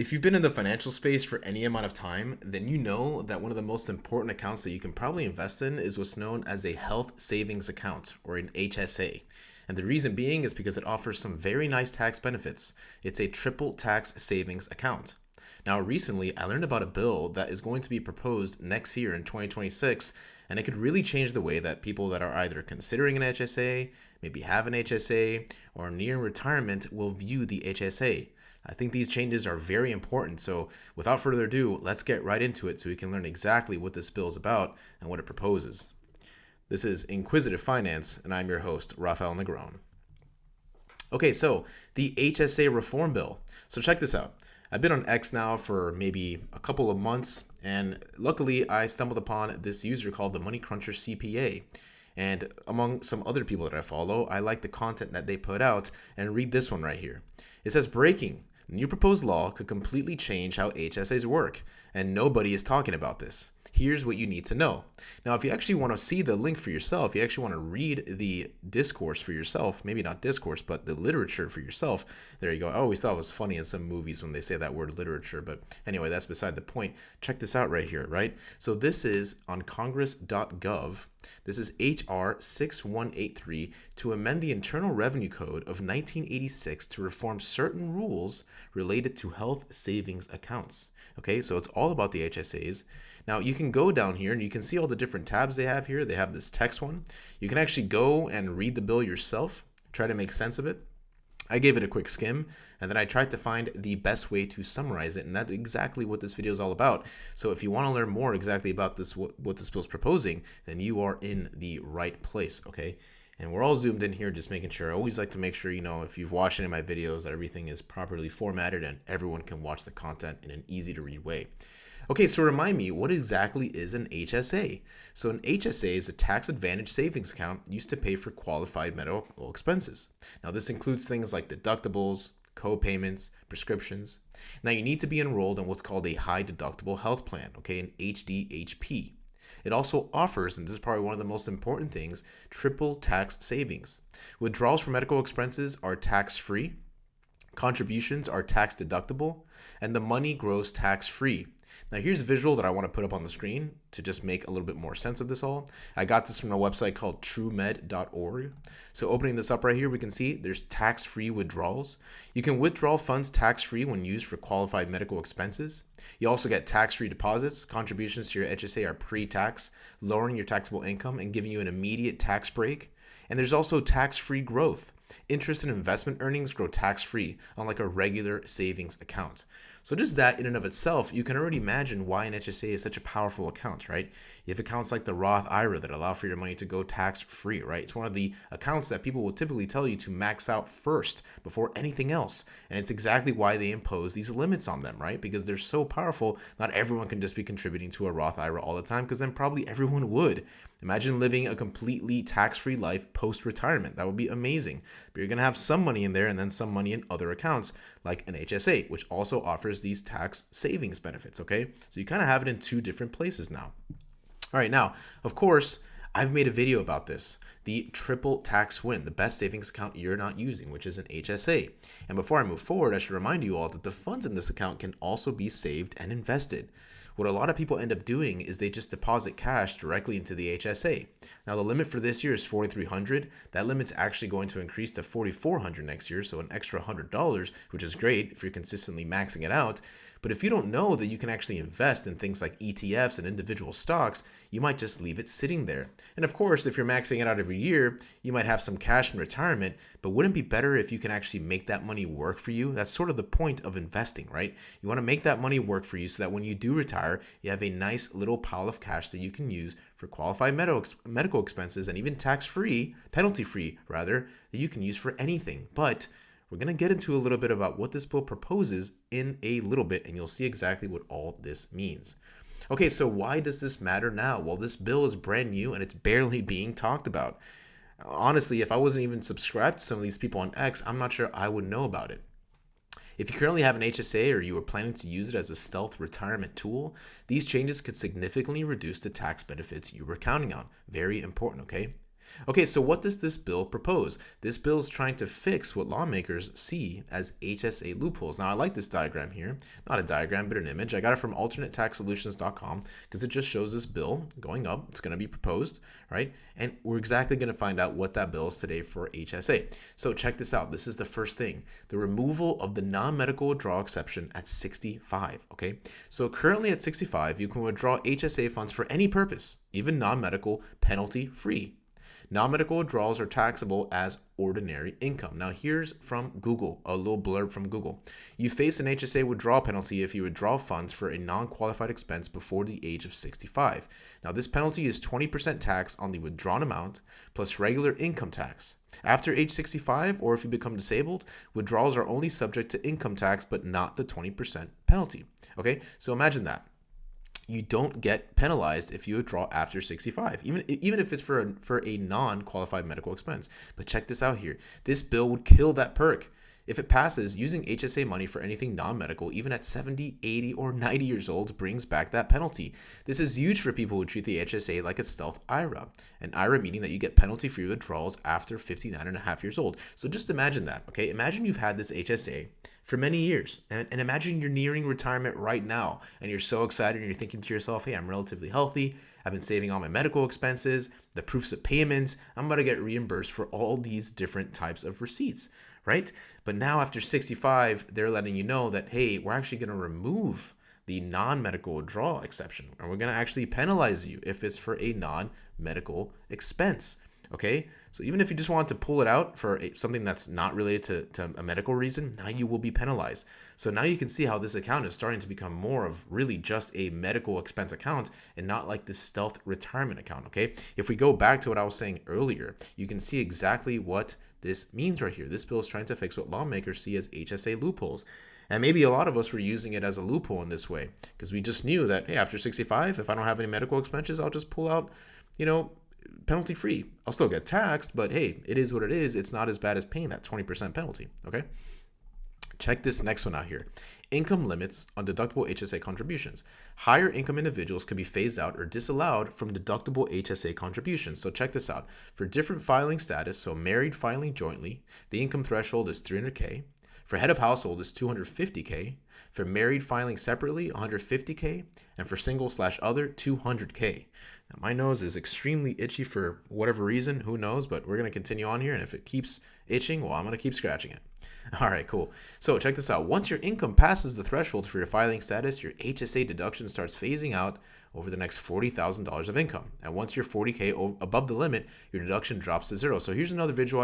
If you've been in the financial space for any amount of time, then you know that one of the most important accounts that you can probably invest in is what's known as a health savings account or an HSA. And the reason being is because it offers some very nice tax benefits. It's a triple tax savings account. Now, recently, I learned about a bill that is going to be proposed next year in 2026, and it could really change the way that people that are either considering an HSA, maybe have an HSA, or near retirement will view the HSA. I think these changes are very important. So without further ado, let's get right into it so we can learn exactly what this bill is about and what it proposes. This is Inquisitive Finance, and I'm your host, Rafael Negron. Okay, so the HSA reform bill. So check this out. I've been on X now for maybe a couple of months, and luckily I stumbled upon this user called the Money Cruncher CPA. And among some other people that I follow, I like the content that they put out, and read this one right here. It says, breaking. New proposed law could completely change how HSAs work, and nobody is talking about this. Here's what you need to know. Now, if you actually want to see the link for yourself, you actually want to read the discourse for yourself, maybe not discourse, but the literature for yourself. There you go. I always thought it was funny in some movies when they say that word literature, but anyway, that's beside the point. Check this out right here, right? So this is on congress.gov. This is HR 6183 to amend the Internal Revenue Code of 1986 to reform certain rules related to health savings accounts. Okay, so it's all about the HSAs. Now you can go down here and you can see all the different tabs they have here. They have this text one. You can actually go and read the bill yourself, try to make sense of it. I gave it a quick skim, and then I tried to find the best way to summarize it, and that's exactly what this video is all about. So if you want to learn more exactly about this, what this bill is proposing, then you are in the right place, okay? And we're all zoomed in here, just making sure. I always like to make sure, if you've watched any of my videos, that everything is properly formatted and everyone can watch the content in an easy to read way. Okay, so remind me, what exactly is an HSA? So an HSA is a tax advantage savings account used to pay for qualified medical expenses. Now this includes things like deductibles, co-payments, prescriptions. Now you need to be enrolled in what's called a high deductible health plan, okay, an HDHP. It also offers, and this is probably one of the most important things, triple tax savings. Withdrawals for medical expenses are tax-free, contributions are tax deductible, and the money grows tax-free. Now here's a visual that I want to put up on the screen to just make a little bit more sense of this all. I got this from a website called truemed.org. So opening this up right here, we can see there's tax-free withdrawals. You can withdraw funds tax-free when used for qualified medical expenses. You also get tax-free deposits. Contributions to your HSA are pre-tax, lowering your taxable income and giving you an immediate tax break. And there's also tax-free growth. Interest and investment earnings grow tax-free, unlike a regular savings account. So just that in and of itself, you can already imagine why an HSA is such a powerful account, right? You have accounts like the Roth IRA that allow for your money to go tax-free, right? It's one of the accounts that people will typically tell you to max out first before anything else. And it's exactly why they impose these limits on them, right? Because they're so powerful, not everyone can just be contributing to a Roth IRA all the time, because then probably everyone would. Imagine living a completely tax-free life post-retirement. That would be amazing. But you're going to have some money in there and then some money in other accounts like an HSA, which also offers these tax savings benefits, okay? So you kind of have it in two different places now. All right, now, of course, I've made a video about this, the triple tax win, the best savings account you're not using, which is an HSA. And before I move forward, I should remind you all that the funds in this account can also be saved and invested. What a lot of people end up doing is they just deposit cash directly into the HSA. Now the limit for this year is $4,300. That limit's actually going to increase to $4,400 next year, so an extra $100, which is great if you're consistently maxing it out. But if you don't know that you can actually invest in things like ETFs and individual stocks, you might just leave it sitting there. And of course, if you're maxing it out every year, you might have some cash in retirement, but wouldn't it be better if you can actually make that money work for you? That's sort of the point of investing, right? You want to make that money work for you so that when you do retire, you have a nice little pile of cash that you can use for qualified medical expenses and even tax-free, penalty-free rather, that you can use for anything. But we're going to get into a little bit about what this bill proposes in a little bit, and you'll see exactly what all this means. Okay, so why does this matter now? Well, this bill is brand new and it's barely being talked about. Honestly, if I wasn't even subscribed to some of these people on X, I'm not sure I would know about it. If you currently have an HSA or you are planning to use it as a stealth retirement tool, these changes could significantly reduce the tax benefits you were counting on. Very important, okay? Okay, so what does this bill propose? This bill is trying to fix what lawmakers see as HSA loopholes. Now, I like this diagram here. Not a diagram, but an image. I got it from alternatetaxsolutions.com because it just shows this bill going up. It's going to be proposed, right? And we're exactly going to find out what that bill is today for HSA. So check this out. This is the first thing. The removal of the non-medical withdrawal exception at 65, okay? So currently at 65, you can withdraw HSA funds for any purpose, even non-medical, penalty-free. Non-medical withdrawals are taxable as ordinary income. Now here's from Google, a little blurb from Google. You face an HSA withdrawal penalty if you withdraw funds for a non-qualified expense before the age of 65. Now this penalty is 20% tax on the withdrawn amount plus regular income tax. After age 65, or if you become disabled, withdrawals are only subject to income tax but not the 20% penalty. Okay, so imagine that. You don't get penalized if you withdraw after 65, even if it's for a non-qualified medical expense. But check this out here. This bill would kill that perk. If it passes, using HSA money for anything non-medical, even at 70, 80, or 90 years old, brings back that penalty. This is huge for people who treat the HSA like a stealth IRA. An IRA meaning that you get penalty-free withdrawals after 59 and a half years old. So just imagine that, okay? Imagine you've had this HSA for many years. And imagine you're nearing retirement right now and you're so excited and you're thinking to yourself, hey, I'm relatively healthy. I've been saving all my medical expenses, the proofs of payments. I'm going to get reimbursed for all these different types of receipts, right? But now after 65, they're letting you know that, hey, we're actually going to remove the non-medical withdrawal exception, and we're going to actually penalize you if it's for a non-medical expense. Okay, so even if you just want to pull it out for something that's not related to a medical reason, now you will be penalized. So now you can see how this account is starting to become more of really just a medical expense account and not like this stealth retirement account. Okay, if we go back to what I was saying earlier, you can see exactly what this means right here. This bill is trying to fix what lawmakers see as HSA loopholes. And maybe a lot of us were using it as a loophole in this way because we just knew that, hey, after 65, if I don't have any medical expenses, I'll just pull out, penalty free. I'll still get taxed, but hey, it is what it is. It's not as bad as paying that 20% penalty. Okay. Check this next one out here. Income limits on deductible HSA contributions. Higher income individuals can be phased out or disallowed from deductible HSA contributions. So check this out. For different filing status, so married filing jointly, the income threshold is $300K. For head of household is $250K. For married filing separately, $150K. And for single/other, $200K. Now, my nose is extremely itchy for whatever reason. Who knows? But we're going to continue on here. And if it keeps itching, well, I'm going to keep scratching it. All right, cool. So check this out. Once your income passes the threshold for your filing status, your HSA deduction starts phasing out over the next $40,000 of income. And once you're $40K above the limit, your deduction drops to zero. So here's another visual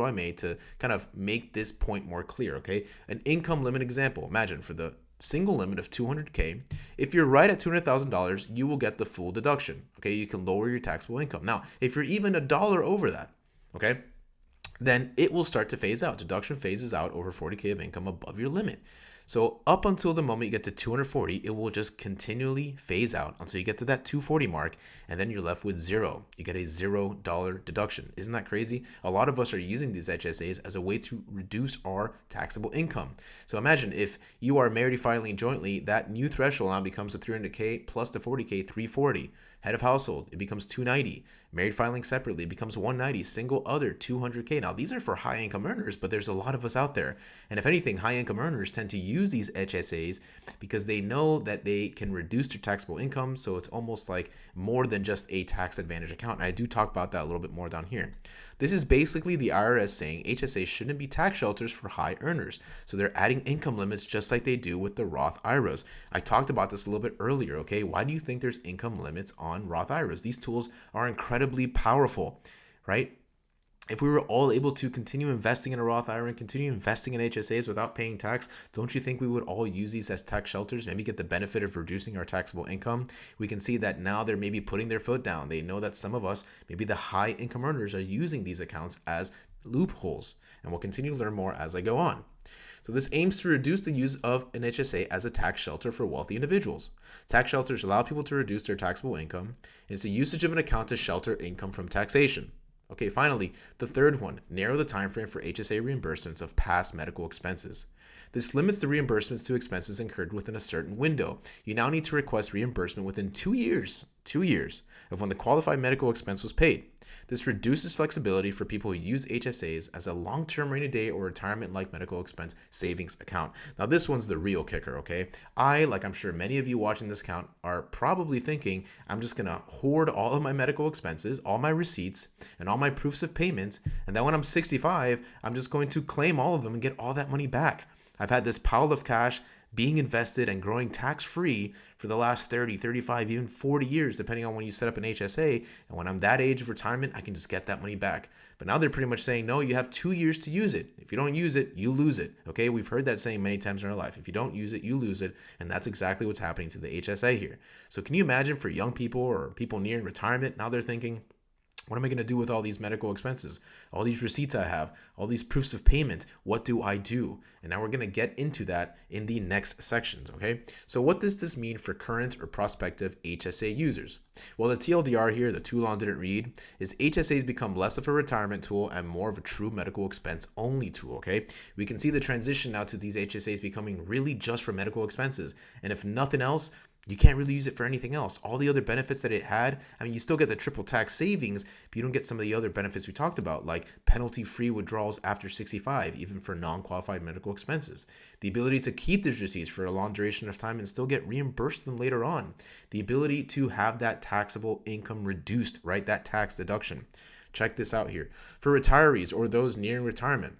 I made to kind of make this point more clear, okay? An income limit example. Imagine for the single limit of $200K, if you're right at $200,000, you will get the full deduction, okay? You can lower your taxable income. Now, if you're even $1 over that, okay, then it will start to phase out. Deduction phases out over $40K of income above your limit. So up until the moment you get to 240, it will just continually phase out until you get to that 240 mark, and then you're left with zero. You get a $0 deduction. Isn't that crazy? A lot of us are using these HSAs as a way to reduce our taxable income. So imagine if you are married filing jointly, that new threshold now becomes the 300K plus the 40K, 340. Head of household, it becomes 290. Married filing separately, it becomes 190. Single other, 200K. Now, these are for high income earners, but there's a lot of us out there. And if anything, high income earners tend to use these HSAs because they know that they can reduce their taxable income. So it's almost like more than just a tax advantage account. And I do talk about that a little bit more down here. This is basically the IRS saying HSAs shouldn't be tax shelters for high earners. So they're adding income limits just like they do with the Roth IRAs. I talked about this a little bit earlier, okay? Why do you think there's income limits on Roth IRAs? These tools are incredibly powerful, right? If we were all able to continue investing in a Roth IRA and continue investing in HSAs without paying tax, don't you think we would all use these as tax shelters, maybe get the benefit of reducing our taxable income? We can see that now they're maybe putting their foot down. They know that some of us, maybe the high income earners, are using these accounts as loopholes, and we'll continue to learn more as I go on. So this aims to reduce the use of an HSA as a tax shelter for wealthy individuals. Tax shelters allow people to reduce their taxable income, and it's a usage of an account to shelter income from taxation. Okay, finally, the third one, narrow the time frame for HSA reimbursements of past medical expenses. This limits the reimbursements to expenses incurred within a certain window. You now need to request reimbursement within 2 years of when the qualified medical expense was paid. This reduces flexibility for people who use HSAs as a long-term rainy day or retirement-like medical expense savings account. Now, this one's the real kicker, okay? Like I'm sure many of you watching this account, are probably thinking, I'm just gonna hoard all of my medical expenses, all my receipts, and all my proofs of payment, and then when I'm 65, I'm just going to claim all of them and get all that money back. I've had this pile of cash being invested and growing tax-free for the last 30, 35, even 40 years, depending on when you set up an HSA. And when I'm that age of retirement, I can just get that money back. But now they're pretty much saying, no, you have 2 years to use it. If you don't use it, you lose it. Okay, we've heard that saying many times in our life. If you don't use it, you lose it. And that's exactly what's happening to the HSA here. So can you imagine for young people or people nearing retirement, now they're thinking, what am I going to do with all these medical expenses? All these receipts I have, all these proofs of payment, what do I do? And now we're going to get into that in the next sections, okay? So what does this mean for current or prospective HSA users? Well, the TLDR here, the too long didn't read, is HSAs become less of a retirement tool and more of a true medical expense only tool, okay? We can see the transition now to these HSAs becoming really just for medical expenses. And if nothing else, you can't really use it for anything else. All the other benefits that it had, I mean, you still get the triple tax savings, but you don't get some of the other benefits we talked about, like penalty-free withdrawals after 65, even for non-qualified medical expenses. The ability to keep these receipts for a long duration of time and still get reimbursed them later on. The ability to have that taxable income reduced, right? That tax deduction. Check this out here. For retirees or those nearing retirement,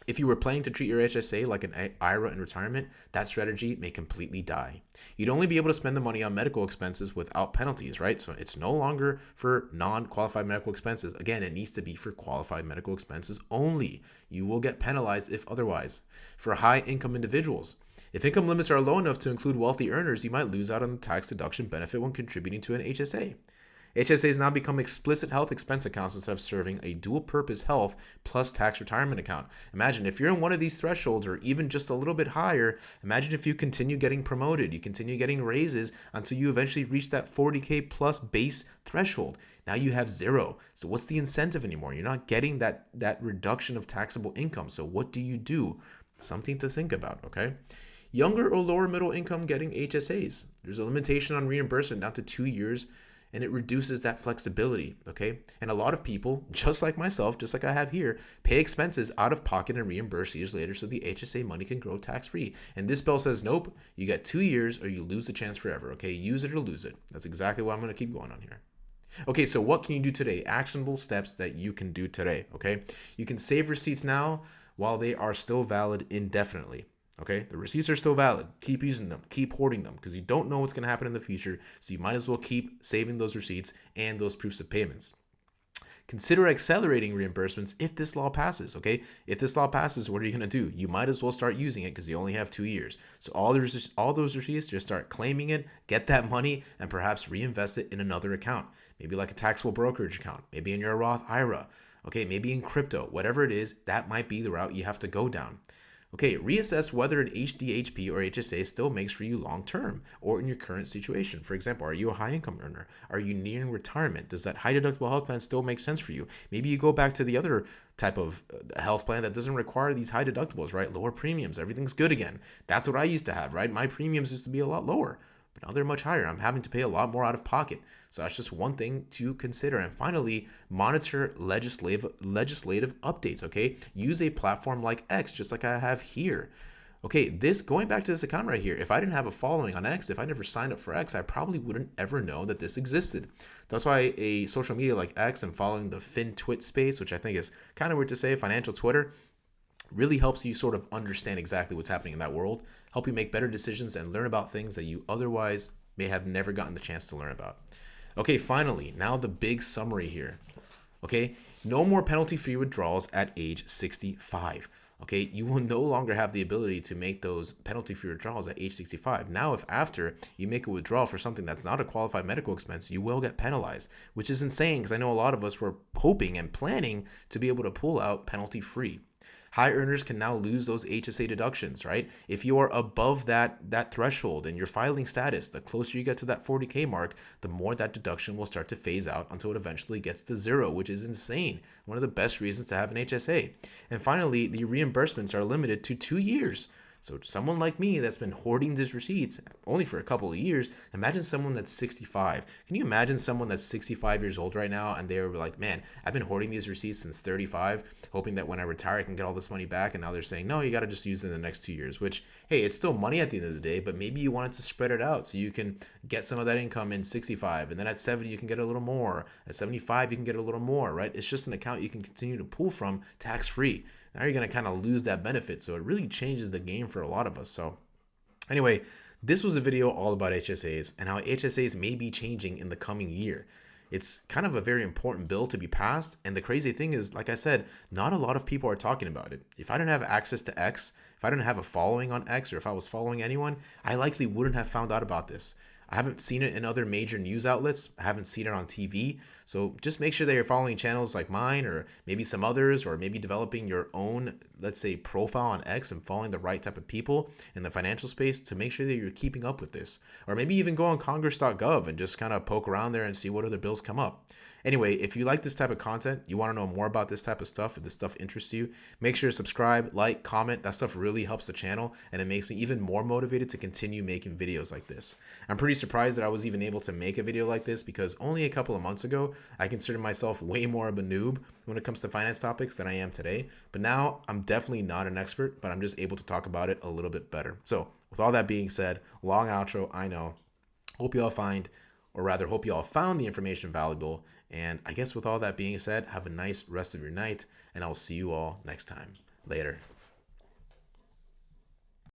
if you were planning to treat your HSA like an IRA in retirement, that strategy may completely die. You'd only be able to spend the money on medical expenses without penalties, right? So it's no longer for non-qualified medical expenses. Again, it needs to be for qualified medical expenses only. You will get penalized if otherwise. For high-income individuals, if income limits are low enough to include wealthy earners, you might lose out on the tax deduction benefit when contributing to an HSA. HSAs now become explicit health expense accounts instead of serving a dual-purpose health plus tax retirement account. Imagine if you're in one of these thresholds or even just a little bit higher, imagine if you continue getting promoted, you continue getting raises until you eventually reach that 40K plus base threshold. Now you have zero. So what's the incentive anymore? You're not getting that reduction of taxable income. So what do you do? Something to think about, okay? Younger or lower middle income getting HSAs. There's a limitation on reimbursement down to 2 years, and it reduces that flexibility, okay? And a lot of people, just like myself, just like I have here, pay expenses out of pocket and reimburse years later so the HSA money can grow tax-free. And this bill says, nope, you get 2 years or you lose the chance forever, okay? Use it or lose it. That's exactly what I'm going to keep going on here. Okay, so what can you do today? Actionable steps that you can do today, okay? You can save receipts now while they are still valid indefinitely. Okay, the receipts are still valid. Keep using them, keep hoarding them, because you don't know what's going to happen in the future. So you might as well keep saving those receipts and those proofs of payments. Consider accelerating reimbursements if this law passes, okay? If this law passes, what are you going to do? You might as well start using it because you only have 2 years. So all those receipts, just start claiming it, get that money, and perhaps reinvest it in another account. Maybe like a taxable brokerage account, maybe in your Roth IRA, okay? Maybe in crypto, whatever it is, that might be the route you have to go down. Okay, reassess whether an HDHP or HSA still makes for you long-term or in your current situation. For example, are you a high-income earner? Are you nearing retirement? Does that high-deductible health plan still make sense for you? Maybe you go back to the other type of health plan that doesn't require these high deductibles, right? Lower premiums, everything's good again. That's what I used to have, right? My premiums used to be a lot lower, but now they're much higher. I'm having to pay a lot more out of pocket. So that's just one thing to consider. And finally, monitor legislative updates, okay? Use a platform like X, just like I have here. Okay, going back to this account right here, if I didn't have a following on X, if I never signed up for X, I probably wouldn't ever know that this existed. That's why a social media like X and following the FinTwit space, which I think is kind of weird to say, financial Twitter, really helps you sort of understand exactly what's happening in that world, help you make better decisions and learn about things that you otherwise may have never gotten the chance to learn about. Okay, finally, now the big summary here. Okay, no more penalty-free withdrawals at age 65. Okay, you will no longer have the ability to make those penalty-free withdrawals at age 65. Now, if after you make a withdrawal for something that's not a qualified medical expense, you will get penalized, which is insane because I know a lot of us were hoping and planning to be able to pull out penalty-free. High earners can now lose those HSA deductions, right? If you are above that threshold in your filing status, the closer you get to that 40K mark, the more that deduction will start to phase out until it eventually gets to zero, which is insane. One of the best reasons to have an HSA. And finally, the reimbursements are limited to 2 years. So someone like me that's been hoarding these receipts only for a couple of years, imagine someone that's 65. Can you imagine someone that's 65 years old right now and they're like, man, I've been hoarding these receipts since 35, hoping that when I retire I can get all this money back, and now they're saying, no, you got to just use it in the next 2 years, which, hey, it's still money at the end of the day, but maybe you wanted to spread it out so you can get some of that income in 65, and then at 70 you can get a little more, at 75 you can get a little more, right? It's just an account you can continue to pull from tax-free. Now you're going to kind of lose that benefit, so it really changes the game for a lot of us. So anyway, this was a video all about HSAs and how HSAs may be changing in the coming year. It's kind of a very important bill to be passed, and the crazy thing is, like I said, not a lot of people are talking about it. If I didn't have access to X, if I didn't have a following on X, or if I was following anyone, I likely wouldn't have found out about this. I haven't seen it in other major news outlets. I haven't seen it on TV. So just make sure that you're following channels like mine, or maybe some others, or maybe developing your own, let's say, profile on X and following the right type of people in the financial space to make sure that you're keeping up with this. Or maybe even go on congress.gov and just kind of poke around there and see what other bills come up. Anyway, if you like this type of content, you want to know more about this type of stuff, if this stuff interests you, make sure to subscribe, like, comment. That stuff really helps the channel, and it makes me even more motivated to continue making videos like this. I'm pretty surprised that I was even able to make a video like this, because only a couple of months ago, I considered myself way more of a noob when it comes to finance topics than I am today. But now I'm definitely not an expert, but I'm just able to talk about it a little bit better. So with all that being said, long outro, I know. Hope you all found the information valuable. And I guess with all that being said, have a nice rest of your night, and I'll see you all next time. Later.